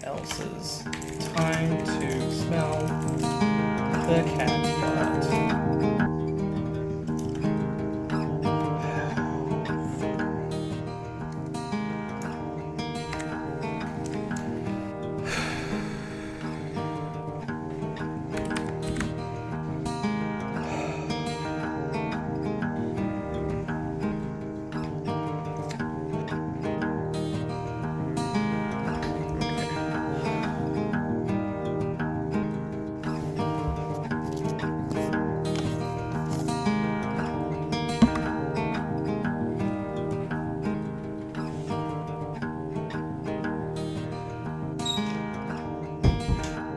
else's. Time to smell the cat butt.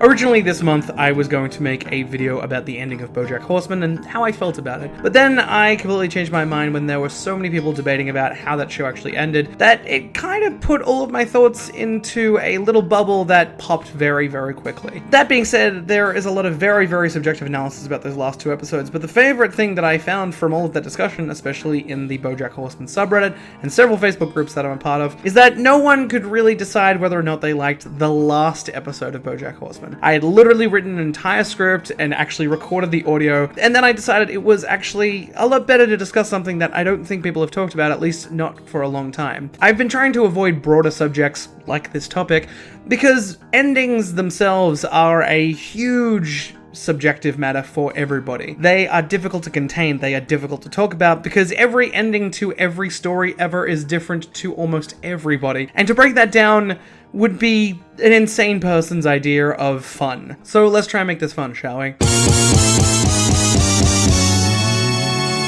Originally this month, I was going to make a video about the ending of BoJack Horseman and how I felt about it. But then I completely changed my mind when there were so many people debating about how that show actually ended, that it kind of put all of my thoughts into a little bubble that popped very, very quickly. That being said, there is a lot of very, very subjective analysis about those last two episodes, but the favorite thing that I found from all of that discussion, especially in the BoJack Horseman subreddit and several Facebook groups that I'm a part of, is that no one could really decide whether or not they liked the last episode of BoJack Horseman. I had literally written an entire script and actually recorded the audio, and then I decided it was actually a lot better to discuss something that I don't think people have talked about, at least not for a long time. I've been trying to avoid broader subjects like this topic because endings themselves are a huge subjective matter for everybody. They are difficult to contain, they are difficult to talk about, because every ending to every story ever is different to almost everybody. And to break that down would be an insane person's idea of fun. So let's try and make this fun, shall we?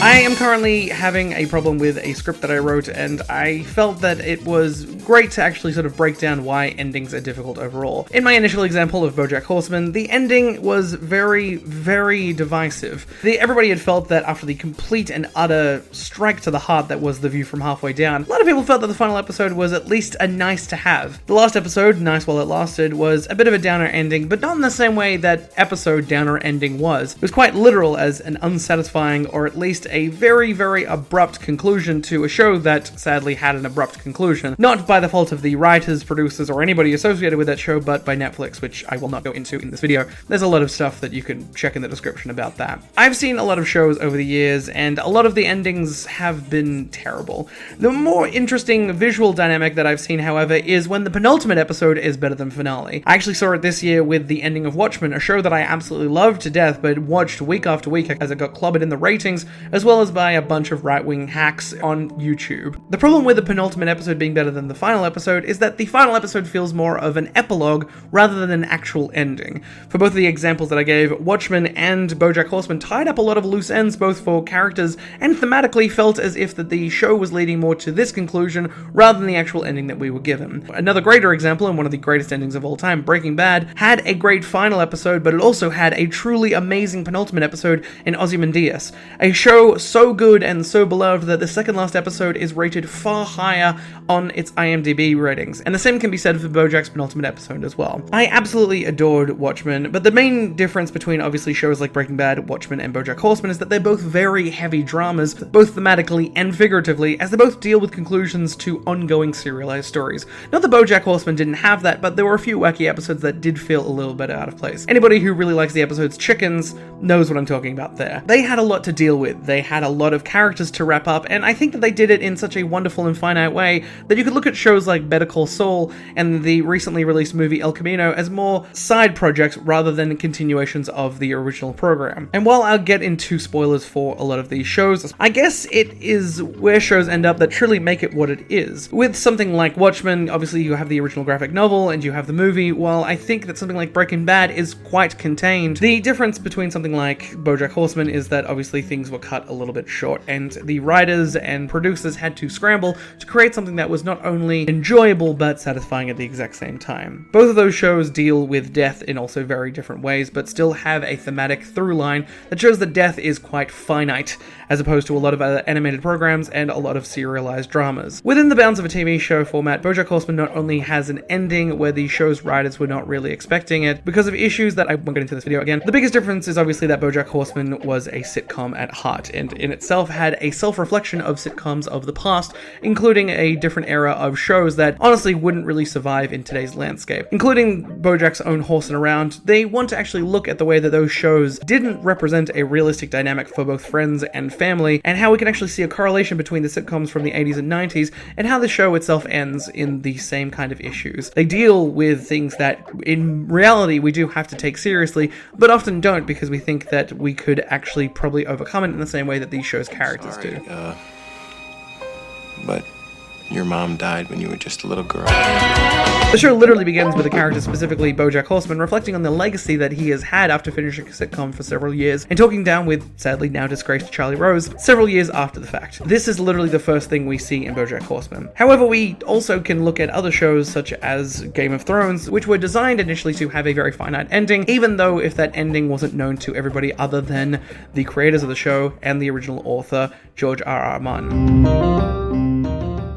I am currently having a problem with a script that I wrote, and I felt that it was great to actually sort of break down why endings are difficult overall. In my initial example of BoJack Horseman, the ending was very, very divisive. Everybody had felt that after the complete and utter strike to the heart that was The View from Halfway Down, a lot of people felt that the final episode was at least a nice to have. The last episode, nice while it lasted, was a bit of a downer ending, but not in the same way that episode downer ending was. It was quite literal as an unsatisfying, or at least a very, very abrupt conclusion to a show that sadly had an abrupt conclusion. Not by the fault of the writers, producers, or anybody associated with that show, but by Netflix, which I will not go into in this video. There's a lot of stuff that you can check in the description about that. I've seen a lot of shows over the years, and a lot of the endings have been terrible. The more interesting visual dynamic that I've seen, however, is when the penultimate episode is better than finale. I actually saw it this year with the ending of Watchmen, a show that I absolutely loved to death, but watched week after week as it got clobbered in the ratings, as well as by a bunch of right-wing hacks on YouTube. The problem with the penultimate episode being better than the final episode is that the final episode feels more of an epilogue rather than an actual ending. For both of the examples that I gave, Watchmen and BoJack Horseman tied up a lot of loose ends both for characters and thematically felt as if that the show was leading more to this conclusion rather than the actual ending that we were given. Another greater example, and one of the greatest endings of all time, Breaking Bad, had a great final episode, but it also had a truly amazing penultimate episode in Ozymandias, a show so good and so beloved that the second last episode is rated far higher on its IMDb ratings, and the same can be said for BoJack's penultimate episode as well. I absolutely adored Watchmen, but the main difference between obviously shows like Breaking Bad, Watchmen, and BoJack Horseman is that they're both very heavy dramas, both thematically and figuratively, as they both deal with conclusions to ongoing serialized stories. Not that BoJack Horseman didn't have that, but there were a few wacky episodes that did feel a little bit out of place. Anybody who really likes the episode's Chickens knows what I'm talking about there. They had a lot to deal with, they had a lot of characters to wrap up, and I think that they did it in such a wonderful and finite way that you could look at shows like Better Call Saul and the recently released movie El Camino as more side projects rather than continuations of the original program. And while I'll get into spoilers for a lot of these shows, I guess it is where shows end up that truly make it what it is. With something like Watchmen, obviously you have the original graphic novel and you have the movie, while I think that something like Breaking Bad is quite contained. The difference between something like BoJack Horseman is that obviously things were cut a little bit short, and the writers and producers had to scramble to create something that was not only enjoyable but satisfying at the exact same time. Both of those shows deal with death in also very different ways, but still have a thematic through line that shows that death is quite finite, as opposed to a lot of other animated programs and a lot of serialized dramas. Within the bounds of a TV show format, BoJack Horseman not only has an ending where the show's writers were not really expecting it because of issues that I won't get into this video again. The biggest difference is obviously that BoJack Horseman was a sitcom at heart. and in itself had a self-reflection of sitcoms of the past, including a different era of shows that honestly wouldn't really survive in today's landscape. Including BoJack's own Horsin' Around, they want to actually look at the way that those shows didn't represent a realistic dynamic for both friends and family, and how we can actually see a correlation between the sitcoms from the 80s and 90s and how the show itself ends in the same kind of issues. They deal with things that in reality we do have to take seriously, but often don't, because we think that we could actually probably overcome it in the same way that these shows' characters do. But your mom died when you were just a little girl. The show literally begins with a character, specifically BoJack Horseman, reflecting on the legacy that he has had after finishing a sitcom for several years and talking down with, sadly now disgraced, Charlie Rose several years after the fact. This is literally the first thing we see in BoJack Horseman. However, we also can look at other shows such as Game of Thrones, which were designed initially to have a very finite ending, even though if that ending wasn't known to everybody other than the creators of the show and the original author, George R.R. Martin.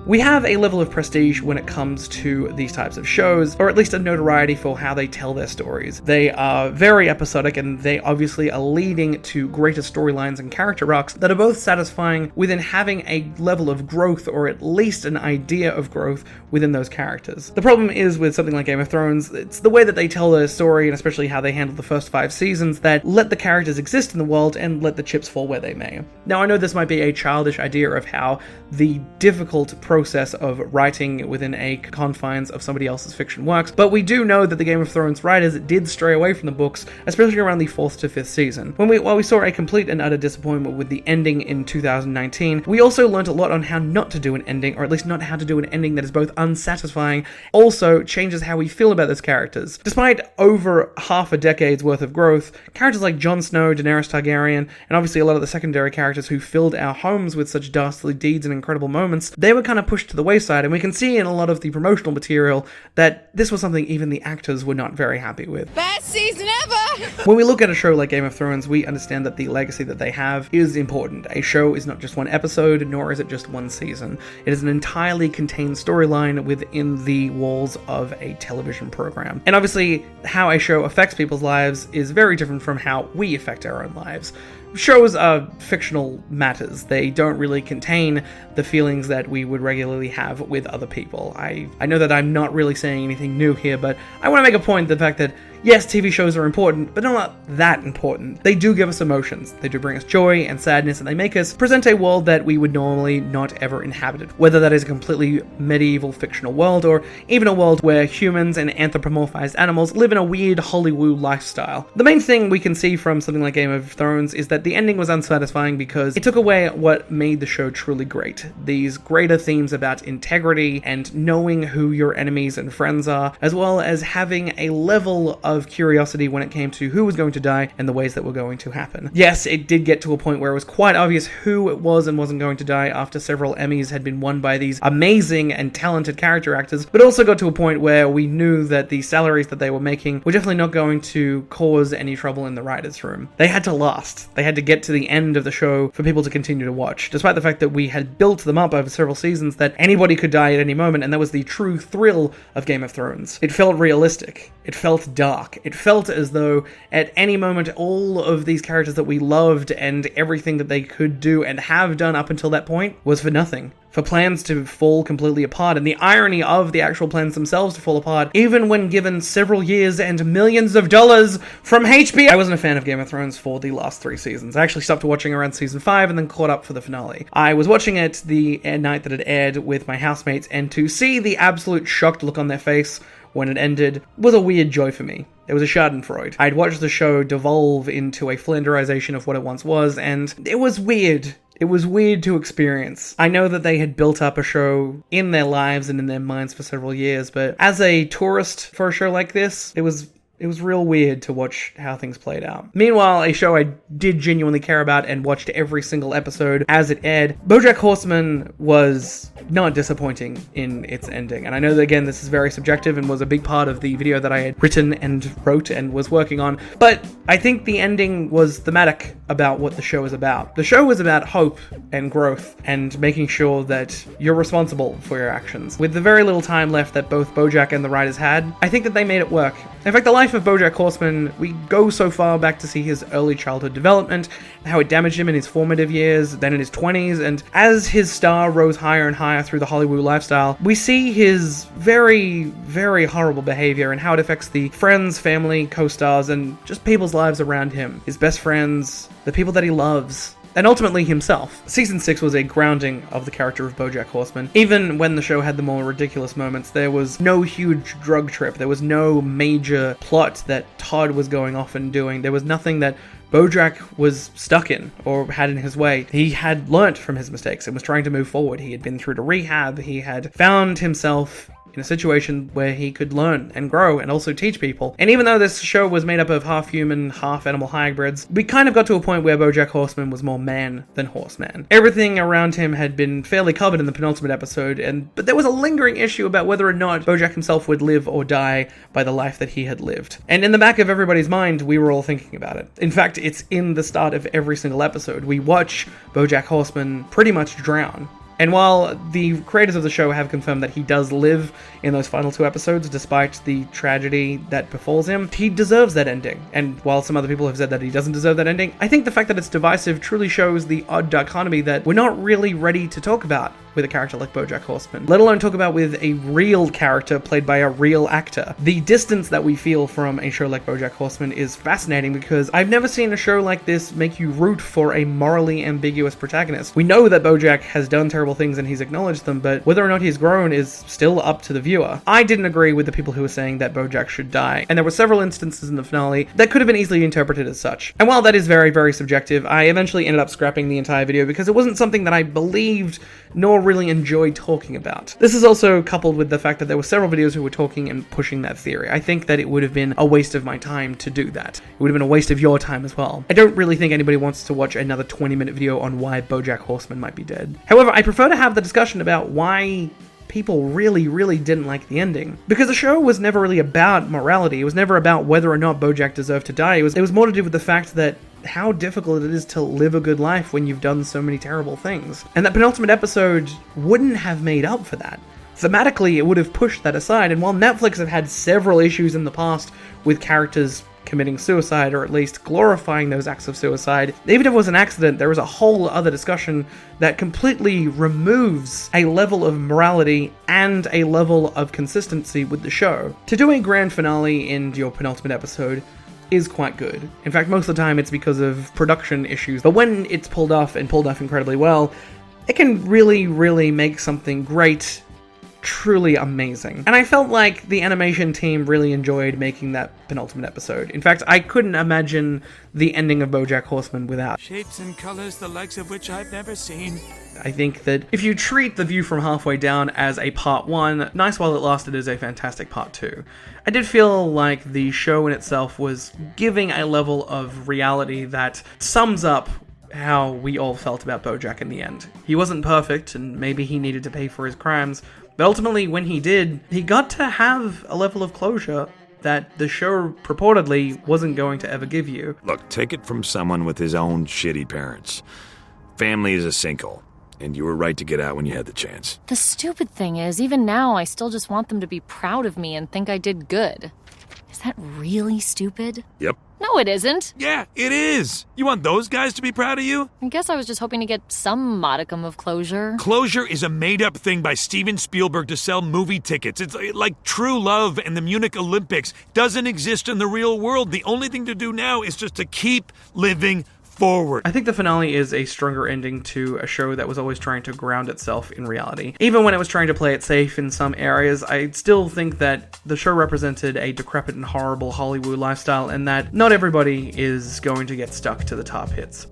We have a level of prestige when it comes to these types of shows, or at least a notoriety for how they tell their stories. They are very episodic, and they obviously are leading to greater storylines and character arcs that are both satisfying within having a level of growth, or at least an idea of growth within those characters. The problem is with something like Game of Thrones, it's the way that they tell their story, and especially how they handle the first 5 seasons, that let the characters exist in the world and let the chips fall where they may. Now, I know this might be a childish idea of how the difficult process of writing within a confines of somebody else's fiction works, but we do know that the Game of Thrones writers did stray away from the books, especially around the 4th to 5th season. While we saw a complete and utter disappointment with the ending in 2019, we also learned a lot on how not to do an ending, or at least not how to do an ending that is both unsatisfying, also changes how we feel about those characters. Despite over half a decade's worth of growth, characters like Jon Snow, Daenerys Targaryen, and obviously a lot of the secondary characters who filled our homes with such dastardly deeds and incredible moments, they were kind of pushed to the wayside, and we can see in a lot of the promotional material that this was something even the actors were not very happy with. Best season ever! When we look at a show like Game of Thrones, we understand that the legacy that they have is important. A show is not just one episode, nor is it just one season. It is an entirely contained storyline within the walls of a television program. And obviously, how a show affects people's lives is very different from how we affect our own lives. Shows are fictional matters. They don't really contain the feelings that we would regularly have with other people. I know that I'm not really saying anything new here, but I want to make a point, the fact that yes, TV shows are important, but not that important. They do give us emotions. They do bring us joy and sadness, and they make us present a world that we would normally not ever inhabit. Whether that is a completely medieval fictional world, or even a world where humans and anthropomorphized animals live in a weird Hollywood lifestyle. The main thing we can see from something like Game of Thrones is that the ending was unsatisfying because it took away what made the show truly great. These greater themes about integrity and knowing who your enemies and friends are, as well as having a level of curiosity when it came to who was going to die and the ways that were going to happen. Yes, it did get to a point where it was quite obvious who it was and wasn't going to die after several Emmys had been won by these amazing and talented character actors, but also got to a point where we knew that the salaries that they were making were definitely not going to cause any trouble in the writers' room. They had to last. They had to get to the end of the show for people to continue to watch, despite the fact that we had built them up over several seasons that anybody could die at any moment, and that was the true thrill of Game of Thrones. It felt realistic. It felt dark. It felt as though at any moment all of these characters that we loved and everything that they could do and have done up until that point was for nothing. For plans to fall completely apart, and the irony of the actual plans themselves to fall apart, even when given several years and millions of dollars from HBO. I wasn't a fan of Game of Thrones for the last 3 seasons. I actually stopped watching around season 5 and then caught up for the finale. I was watching it the night that it aired with my housemates, and to see the absolute shocked look on their face when it ended was a weird joy for me. It was a schadenfreude. I'd watched the show devolve into a flanderization of what it once was, and it was weird. It was weird to experience. I know that they had built up a show in their lives and in their minds for several years, but as a tourist for a show like this, it was real weird to watch how things played out. Meanwhile, a show I did genuinely care about and watched every single episode as it aired, BoJack Horseman was not disappointing in its ending. And I know that, again, this is very subjective and was a big part of the video that I had written and wrote and was working on, but I think the ending was thematic about what the show is about. The show was about hope and growth and making sure that you're responsible for your actions. With the very little time left that both BoJack and the writers had, I think that they made it work. In fact, the life life of BoJack Horseman, we go so far back to see his early childhood development, how it damaged him in his formative years, then in his 20s, and as his star rose higher and higher through the Hollywood lifestyle, we see his very, very horrible behavior and how it affects the friends, family, co-stars, and just people's lives around him. His best friends, the people that he loves, and ultimately himself. Season 6 was a grounding of the character of BoJack Horseman. Even when the show had the more ridiculous moments, there was no huge drug trip, there was no major plot that Todd was going off and doing, there was nothing that BoJack was stuck in or had in his way. He had learnt from his mistakes and was trying to move forward. He had been through to rehab, he had found himself in a situation where he could learn and grow and also teach people. And even though this show was made up of half human, half animal hybrids, we kind of got to a point where BoJack Horseman was more man than horseman. Everything around him had been fairly covered in the penultimate episode, but there was a lingering issue about whether or not BoJack himself would live or die by the life that he had lived. And in the back of everybody's mind, we were all thinking about it. In fact, it's in the start of every single episode. We watch BoJack Horseman pretty much drown. And while the creators of the show have confirmed that he does live in those final 2 episodes, despite the tragedy that befalls him, he deserves that ending. And while some other people have said that he doesn't deserve that ending, I think the fact that it's divisive truly shows the odd dichotomy that we're not really ready to talk about with a character like BoJack Horseman, let alone talk about with a real character played by a real actor. The distance that we feel from a show like BoJack Horseman is fascinating because I've never seen a show like this make you root for a morally ambiguous protagonist. We know that BoJack has done terrible things and he's acknowledged them, but whether or not he's grown is still up to the viewer. I didn't agree with the people who were saying that BoJack should die, and there were several instances in the finale that could have been easily interpreted as such. And while that is very, very subjective, I eventually ended up scrapping the entire video because it wasn't something that I believed nor really enjoyed talking about. This is also coupled with the fact that there were several videos who were talking and pushing that theory. I think that it would have been a waste of my time to do that. It would have been a waste of your time as well. I don't really think anybody wants to watch another 20-minute video on why BoJack Horseman might be dead. However, I prefer to have the discussion about why people really, really didn't like the ending. Because the show was never really about morality. It was never about whether or not BoJack deserved to die. It was more to do with the fact that how difficult it is to live a good life when you've done so many terrible things. And that penultimate episode wouldn't have made up for that. Thematically, it would have pushed that aside, and while Netflix have had several issues in the past with characters committing suicide, or at least glorifying those acts of suicide, even if it was an accident, there is a whole other discussion that completely removes a level of morality and a level of consistency with the show. To do a grand finale in your penultimate episode is quite good. In fact, most of the time it's because of production issues, but when it's pulled off and pulled off incredibly well, it can really, really make something great truly amazing. And I felt like the animation team really enjoyed making that penultimate episode. In fact, I couldn't imagine the ending of BoJack Horseman without shapes and colors the likes of which I've never seen. I think that if you treat The View from Halfway Down as a part 1, Nice While It Lasted is a fantastic part 2. I did feel like the show in itself was giving a level of reality that sums up how we all felt about BoJack in the end. He wasn't perfect, and maybe he needed to pay for his crimes, but ultimately, when he did, he got to have a level of closure that the show purportedly wasn't going to ever give you. Look, take it from someone with his own shitty parents. Family is a sinkhole, and you were right to get out when you had the chance. The stupid thing is, even now, I still just want them to be proud of me and think I did good. Is that really stupid? Yep. No, it isn't. Yeah, it is. You want those guys to be proud of you? I guess I was just hoping to get some modicum of closure. Closure is a made-up thing by Steven Spielberg to sell movie tickets. It's like true love and the Munich Olympics. Doesn't exist in the real world. The only thing to do now is just to keep living forward. I think the finale is a stronger ending to a show that was always trying to ground itself in reality. Even when it was trying to play it safe in some areas, I still think that the show represented a decrepit and horrible Hollywood lifestyle, and that not everybody is going to get stuck to the top hits.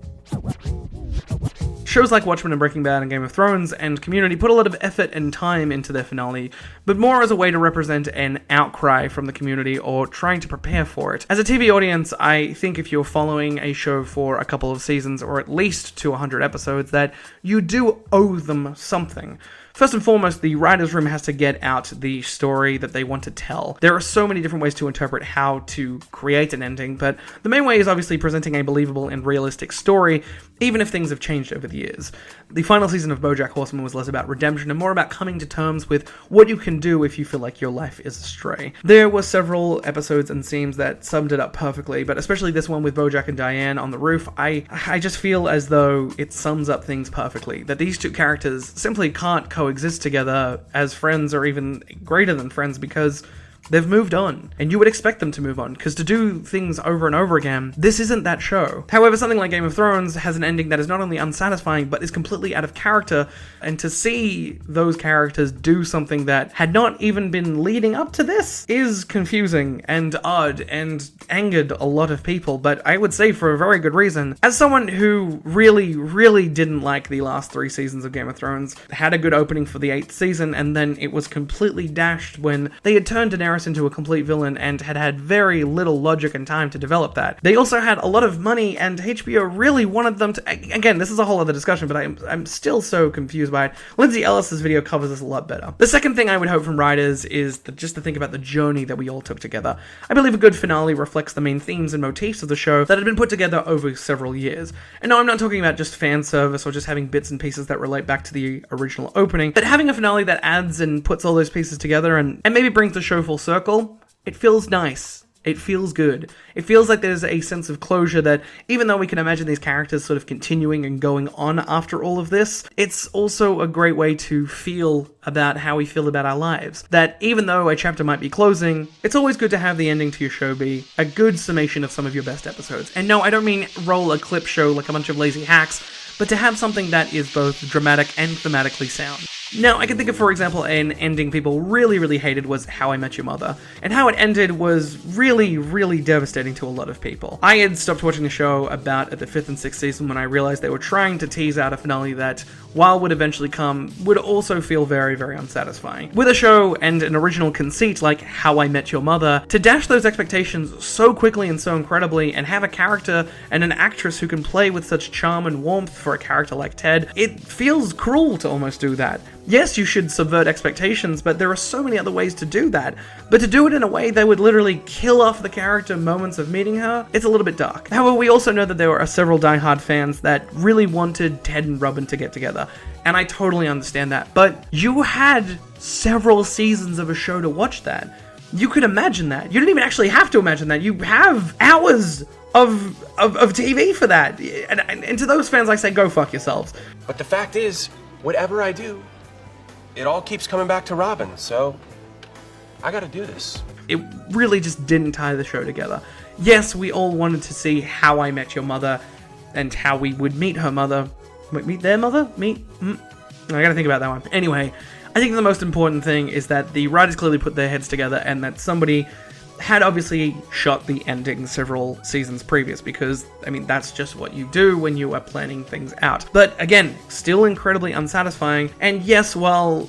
Shows like Watchmen and Breaking Bad and Game of Thrones and Community put a lot of effort and time into their finale, but more as a way to represent an outcry from the community or trying to prepare for it. As a TV audience, I think if you're following a show for a couple of seasons or at least to 100 episodes, that you do owe them something. First and foremost, the writer's room has to get out the story that they want to tell. There are so many different ways to interpret how to create an ending, but the main way is obviously presenting a believable and realistic story, even if things have changed over the years. The final season of BoJack Horseman was less about redemption and more about coming to terms with what you can do if you feel like your life is astray. There were several episodes and scenes that summed it up perfectly, but especially this one with BoJack and Diane on the roof, I just feel as though it sums up things perfectly, that these two characters simply can't coexist together as friends or even greater than friends because they've moved on, and you would expect them to move on, because to do things over and over again, this isn't that show. However, something like Game of Thrones has an ending that is not only unsatisfying, but is completely out of character, and to see those characters do something that had not even been leading up to this is confusing and odd and angered a lot of people, but I would say for a very good reason. As someone who really didn't like the last 3 seasons of Game of Thrones, had a good opening for the 8th season, and then it was completely dashed when they had turned Daenerys into a complete villain and had very little logic and time to develop that. They also had a lot of money, and HBO really wanted them to... Again, this is a whole other discussion, but I'm still so confused by it. Lindsay Ellis's video covers this a lot better. The second thing I would hope from writers is just to think about the journey that we all took together. I believe a good finale reflects the main themes and motifs of the show that had been put together over several years. And no, I'm not talking about just fan service or just having bits and pieces that relate back to the original opening, but having a finale that adds and puts all those pieces together and maybe brings the show full circle. It feels nice. It feels good. It feels like there's a sense of closure that, even though we can imagine these characters sort of continuing and going on after all of this, it's also a great way to feel about how we feel about our lives. That even though a chapter might be closing, it's always good to have the ending to your show be a good summation of some of your best episodes. And no, I don't mean roll a clip show like a bunch of lazy hacks, but to have something that is both dramatic and thematically sound. Now, I can think of, for example, an ending people really hated was How I Met Your Mother, and how it ended was really devastating to a lot of people. I had stopped watching the show about at the 5th and 6th season when I realized they were trying to tease out a finale that, while would eventually come, would also feel very unsatisfying. With a show and an original conceit like How I Met Your Mother, to dash those expectations so quickly and so incredibly, and have a character and an actress who can play with such charm and warmth for a character like Ted, it feels cruel to almost do that. Yes, you should subvert expectations, but there are so many other ways to do that. But to do it in a way that would literally kill off the character moments of meeting her, it's a little bit dark. However, we also know that there are several diehard fans that really wanted Ted and Robin to get together, and I totally understand that. But you had several seasons of a show to watch that. You could imagine that. You didn't even actually have to imagine that. You have hours of TV for that. And to those fans, I say, go fuck yourselves. But the fact is, whatever I do, it all keeps coming back to Robin, so I gotta do this. It really just didn't tie the show together. Yes, we all wanted to see How I Met Your Mother and how we would meet her mother. Wait, meet their mother? I gotta think about that one. Anyway, I think the most important thing is that the writers clearly put their heads together and that somebody had obviously shot the ending several seasons previous, because, I mean, that's just what you do when you are planning things out. But again, still incredibly unsatisfying, and yes, while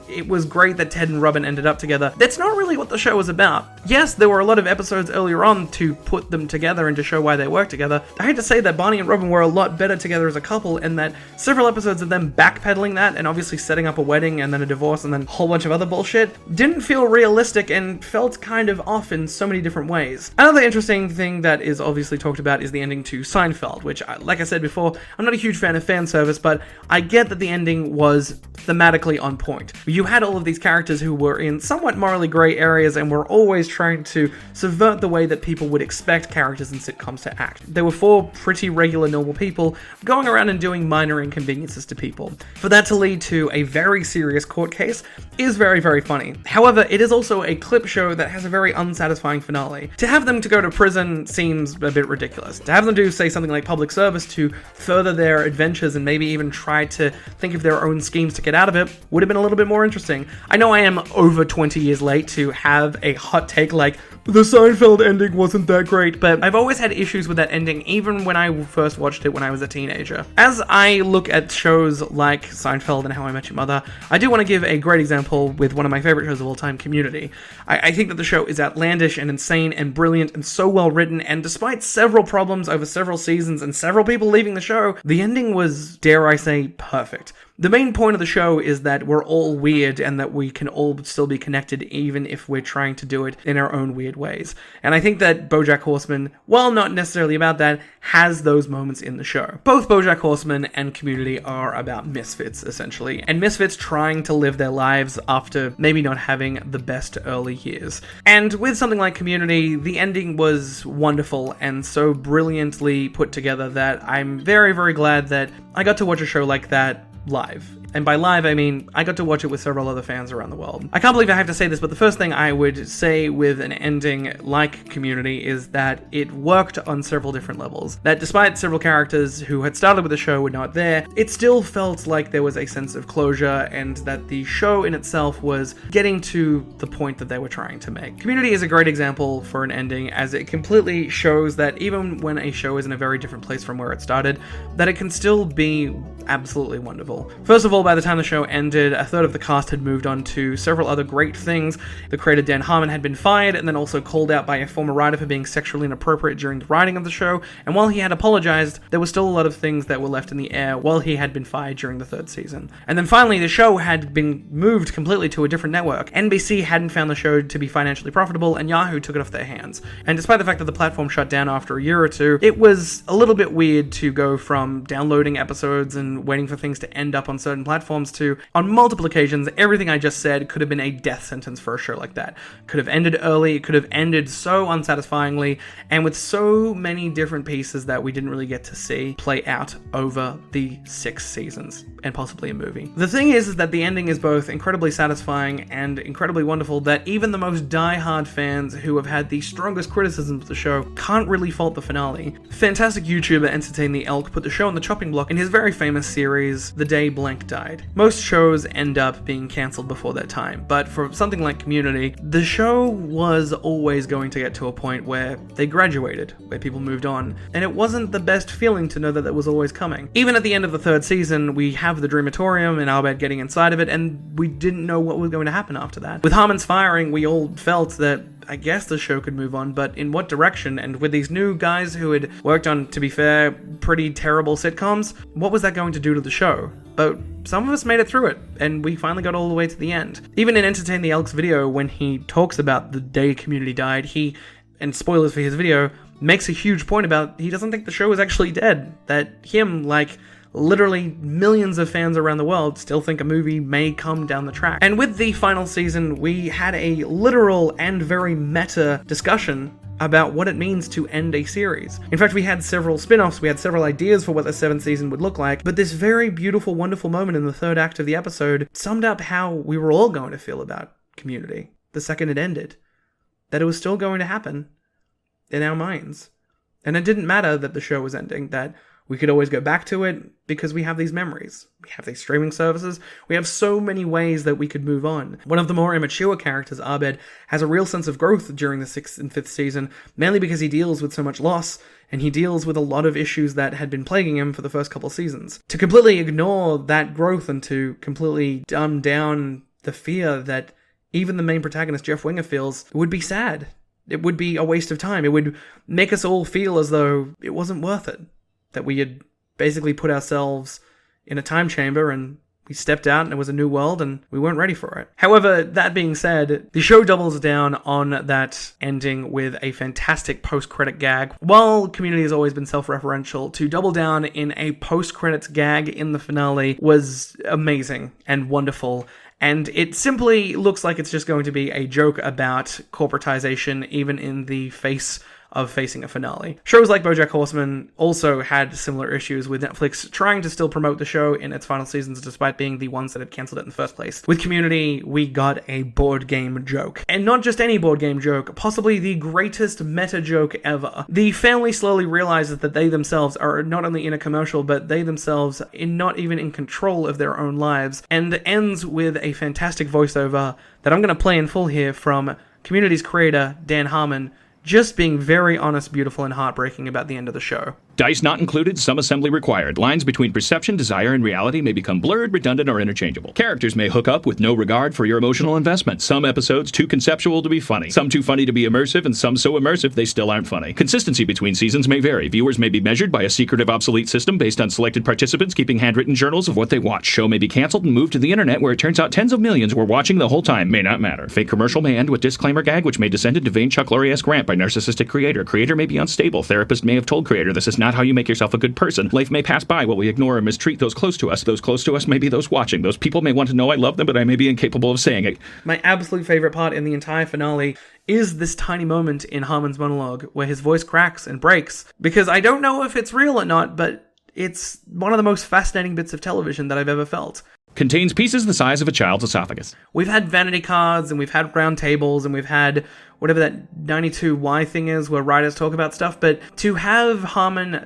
it was great that Ted and Robin ended up together, that's not really what the show was about. Yes, there were a lot of episodes earlier on to put them together and to show why they work together. I hate to say that Barney and Robin were a lot better together as a couple, and that several episodes of them backpedaling that and obviously setting up a wedding and then a divorce and then a whole bunch of other bullshit didn't feel realistic and felt kind of off in so many different ways. Another interesting thing that is obviously talked about is the ending to Seinfeld, which, like I said before, I'm not a huge fan of fan service, but I get that the ending was thematically on point. You had all of these characters who were in somewhat morally grey areas and were always trying to subvert the way that people would expect characters in sitcoms to act. They were 4 pretty regular, normal people going around and doing minor inconveniences to people. For that to lead to a very serious court case is very funny. However, it is also a clip show that has a very unsatisfying finale. To have them to go to prison seems a bit ridiculous. To have them do, say, something like public service to further their adventures and maybe even try to think of their own schemes to get out of it would have been a little bit more interesting. I know I am over 20 years late to have a hot take like, the Seinfeld ending wasn't that great, but I've always had issues with that ending even when I first watched it when I was a teenager. As I look at shows like Seinfeld and How I Met Your Mother, I do want to give a great example with one of my favorite shows of all time, Community. I think that the show is outlandish and insane and brilliant and so well written, and despite several problems over several seasons and several people leaving the show, the ending was, dare I say, perfect. The main point of the show is that we're all weird and that we can all still be connected even if we're trying to do it in our own weird ways. And I think that BoJack Horseman, while not necessarily about that, has those moments in the show. Both BoJack Horseman and Community are about misfits, essentially, and misfits trying to live their lives after maybe not having the best early years. And with something like Community, the ending was wonderful and so brilliantly put together that I'm very, very glad that I got to watch a show like that live. And by live, I mean, I got to watch it with several other fans around the world. I can't believe I have to say this, but the first thing I would say with an ending like Community is that it worked on several different levels. That despite several characters who had started with the show were not there, it still felt like there was a sense of closure and that the show in itself was getting to the point that they were trying to make. Community is a great example for an ending, as it completely shows that even when a show is in a very different place from where it started, that it can still be absolutely wonderful. First of all, by the time the show ended, a third of the cast had moved on to several other great things. The creator Dan Harmon had been fired and then also called out by a former writer for being sexually inappropriate during the writing of the show, and while he had apologized, there were still a lot of things that were left in the air while he had been fired during the third season. And then finally, the show had been moved completely to a different network. NBC hadn't found the show to be financially profitable, and Yahoo took it off their hands. And despite the fact that the platform shut down after a year or two, it was a little bit weird to go from downloading episodes and waiting for things to end up on certain platforms to, on multiple occasions, everything I just said could have been a death sentence for a show like that. Could have ended early, it could have ended so unsatisfyingly, and with so many different pieces that we didn't really get to see play out over the 6 seasons, and possibly a movie. The thing is that the ending is both incredibly satisfying and incredibly wonderful that even the most die-hard fans who have had the strongest criticisms of the show can't really fault the finale. Fantastic YouTuber Entertain the Elk put the show on the chopping block in his very famous series, The Day Blank Died. Most shows end up being cancelled before their time, but for something like Community, the show was always going to get to a point where they graduated, where people moved on, and it wasn't the best feeling to know that that was always coming. Even at the end of the 3rd season, we have the Dreamatorium and Albert getting inside of it, and we didn't know what was going to happen after that. With Harmon's firing, we all felt that I guess the show could move on, but in what direction? And with these new guys who had worked on, to be fair, pretty terrible sitcoms, what was that going to do to the show? But some of us made it through it, and we finally got all the way to the end. Even in Entertain the Elk's video, when he talks about the day Community died, he, and spoilers for his video, makes a huge point about he doesn't think the show is actually dead. That him, like literally millions of fans around the world, still think a movie may come down the track. And with the final season, we had a literal and very meta discussion about what it means to end a series. In fact, we had several spin-offs, we had several ideas for what the 7th season would look like, but this very beautiful, wonderful moment in the 3rd act of the episode summed up how we were all going to feel about Community the second it ended. That it was still going to happen in our minds. And it didn't matter that the show was ending, that we could always go back to it because we have these memories. We have these streaming services. We have so many ways that we could move on. One of the more immature characters, Abed, has a real sense of growth during the 6th and 5th season, mainly because he deals with so much loss, and he deals with a lot of issues that had been plaguing him for the first couple seasons. To completely ignore that growth and to completely dumb down the fear that even the main protagonist, Jeff Winger, feels, would be sad. It would be a waste of time. It would make us all feel as though it wasn't worth it. That we had basically put ourselves in a time chamber and we stepped out and it was a new world and we weren't ready for it. However, that being said, the show doubles down on that ending with a fantastic post-credit gag. While Community has always been self-referential, to double down in a post-credits gag in the finale was amazing and wonderful. And it simply looks like it's just going to be a joke about corporatization, even in the face of facing a finale. Shows like BoJack Horseman also had similar issues, with Netflix trying to still promote the show in its final seasons despite being the ones that had cancelled it in the first place. With Community, we got a board game joke. And not just any board game joke, possibly the greatest meta joke ever. The family slowly realizes that they themselves are not only in a commercial, but they themselves are not even in control of their own lives, and ends with a fantastic voiceover that I'm going to play in full here from Community's creator, Dan Harmon, just being very honest, beautiful, and heartbreaking about the end of the show. Dice not included, some assembly required. Lines between perception, desire, and reality may become blurred, redundant, or interchangeable. Characters may hook up with no regard for your emotional investment. Some episodes too conceptual to be funny. Some too funny to be immersive, and some so immersive they still aren't funny. Consistency between seasons may vary. Viewers may be measured by a secretive, obsolete system based on selected participants keeping handwritten journals of what they watch. Show may be canceled and moved to the internet where it turns out tens of millions were watching the whole time. May not matter. Fake commercial may end with disclaimer gag, which may descend into vain Chuck Lorre-esque rant by narcissistic creator. Creator may be unstable. Therapist may have told creator this is not how you make yourself a good person. Life may pass by while we ignore or mistreat those close to us. Those close to us may be those watching. Those people may want to know I love them, but I may be incapable of saying it. My absolute favorite part in the entire finale is this tiny moment in Harmon's monologue where his voice cracks and breaks, because I don't know if it's real or not, but it's one of the most fascinating bits of television that I've ever felt. Contains pieces the size of a child's esophagus. We've had vanity cards, and we've had round tables, and we've had whatever that 92Y thing is where writers talk about stuff, but to have Harmon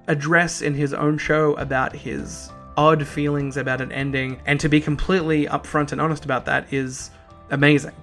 address in his own show about his odd feelings about an ending, and to be completely upfront and honest about that, is amazing.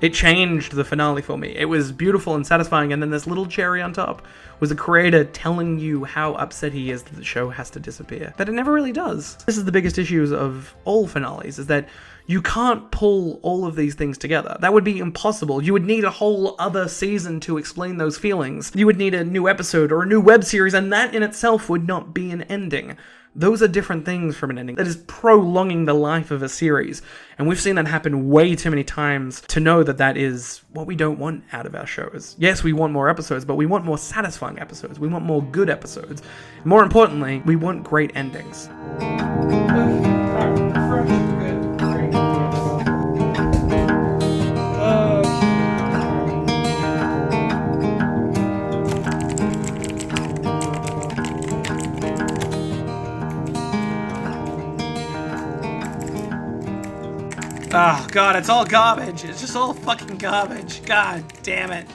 It changed the finale for me. It was beautiful and satisfying, and then this little cherry on top was the creator telling you how upset he is that the show has to disappear. That it never really does. This is the biggest issues of all finales, is that you can't pull all of these things together. That would be impossible. You would need a whole other season to explain those feelings. You would need a new episode or a new web series, and that in itself would not be an ending. Those are different things from an ending. That is prolonging the life of a series. And we've seen that happen way too many times to know that that is what we don't want out of our shows. Yes, we want more episodes, but we want more satisfying episodes. We want more good episodes. More importantly, we want great endings. Oh, God, it's all garbage. It's just all fucking garbage. God damn it.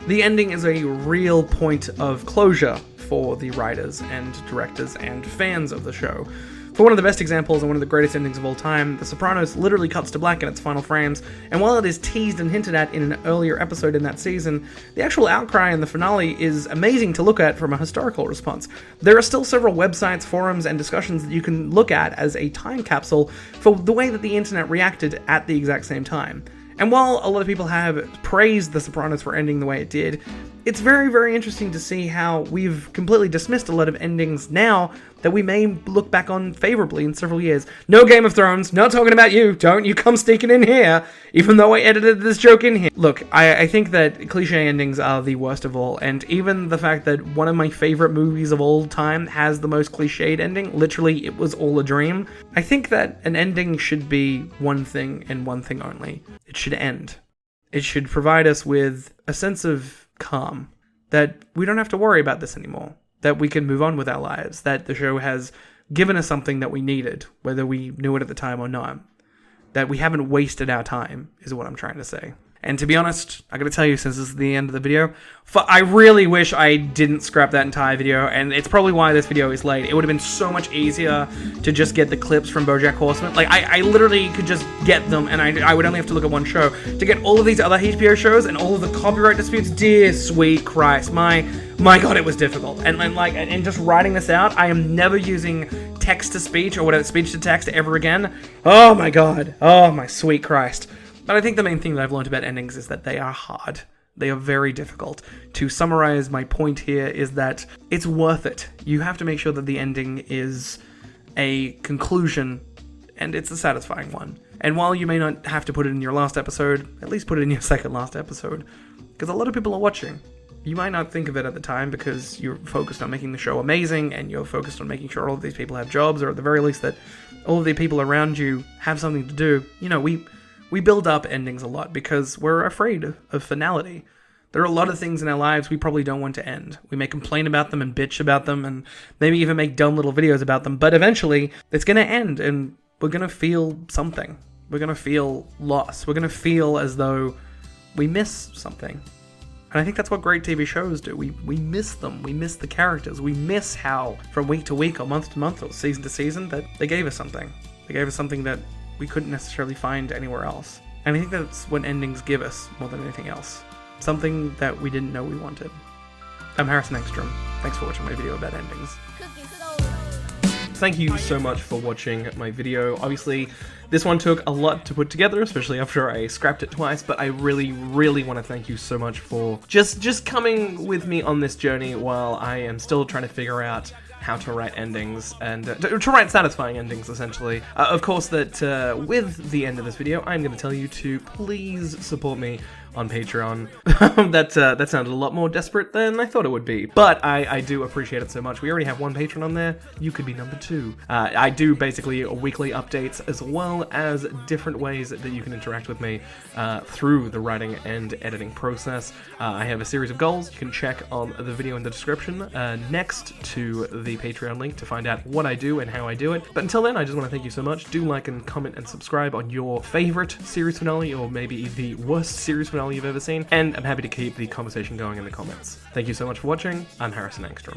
The ending is a real point of closure for the writers and directors and fans of the show. For one of the best examples and one of the greatest endings of all time, The Sopranos literally cuts to black in its final frames, and while it is teased and hinted at in an earlier episode in that season, the actual outcry in the finale is amazing to look at from a historical response. There are still several websites, forums, and discussions that you can look at as a time capsule for the way that the internet reacted at the exact same time. And while a lot of people have praised The Sopranos for ending the way it did, it's very, very interesting to see how we've completely dismissed a lot of endings now that we may look back on favorably in several years. No Game of Thrones, not talking about you, don't you come sneaking in here, even though I edited this joke in here. Look, I think that cliche endings are the worst of all, and even the fact that one of my favorite movies of all time has the most cliched ending, literally it was all a dream, I think that an ending should be one thing and one thing only. It should end. It should provide us with a sense of calm, that we don't have to worry about this anymore, that we can move on with our lives, that the show has given us something that we needed, whether we knew it at the time or not, that we haven't wasted our time, is what I'm trying to say. And to be honest, I gotta tell you, since this is the end of the video, I really wish I didn't scrap that entire video, and it's probably why this video is late. It would have been so much easier to just get the clips from BoJack Horseman. Like, I literally could just get them, and I would only have to look at one show. To get all of these other HBO shows and all of the copyright disputes, dear sweet Christ, my God, it was difficult. And just writing this out, I am never using text-to-speech or whatever, speech-to-text ever again. Oh my God, oh my sweet Christ. But I think the main thing that I've learned about endings is that they are hard. They are very difficult. To summarize my point here is that it's worth it. You have to make sure that the ending is a conclusion, and it's a satisfying one. And while you may not have to put it in your last episode, at least put it in your second last episode, because a lot of people are watching. You might not think of it at the time because you're focused on making the show amazing, and you're focused on making sure all of these people have jobs, or at the very least that all of the people around you have something to do. You know, we build up endings a lot because we're afraid of finality. There are a lot of things in our lives we probably don't want to end. We may complain about them and bitch about them and maybe even make dumb little videos about them, but eventually it's going to end and we're going to feel something. We're going to feel loss. We're going to feel as though we miss something. And I think that's what great TV shows do. We miss them. We miss the characters. We miss how from week to week or month to month or season to season that they gave us something. They gave us something that we couldn't necessarily find anywhere else. And I think that's what endings give us more than anything else. Something that we didn't know we wanted. I'm Harrison Engstrom. Thanks for watching my video about endings. Thank you so much for watching my video. Obviously, this one took a lot to put together, especially after I scrapped it twice, but I really, really want to thank you so much for just coming with me on this journey while I am still trying to figure out how to write endings, and to write satisfying endings, essentially. Of course, that with the end of this video, I'm going to tell you to please support me on Patreon. That sounded a lot more desperate than I thought it would be, but I do appreciate it so much. We already have one patron on there. You could be number 2. I do basically weekly updates as well as different ways that you can interact with me through the writing and editing process. I have a series of goals. You can check on the video in the description next to the Patreon link to find out what I do and how I do it. But until then, I just want to thank you so much. Do like and comment and subscribe on your favorite series finale, or maybe the worst series finale you've ever seen, and I'm happy to keep the conversation going in the comments. Thank you so much for watching. I'm Harrison Engstrom.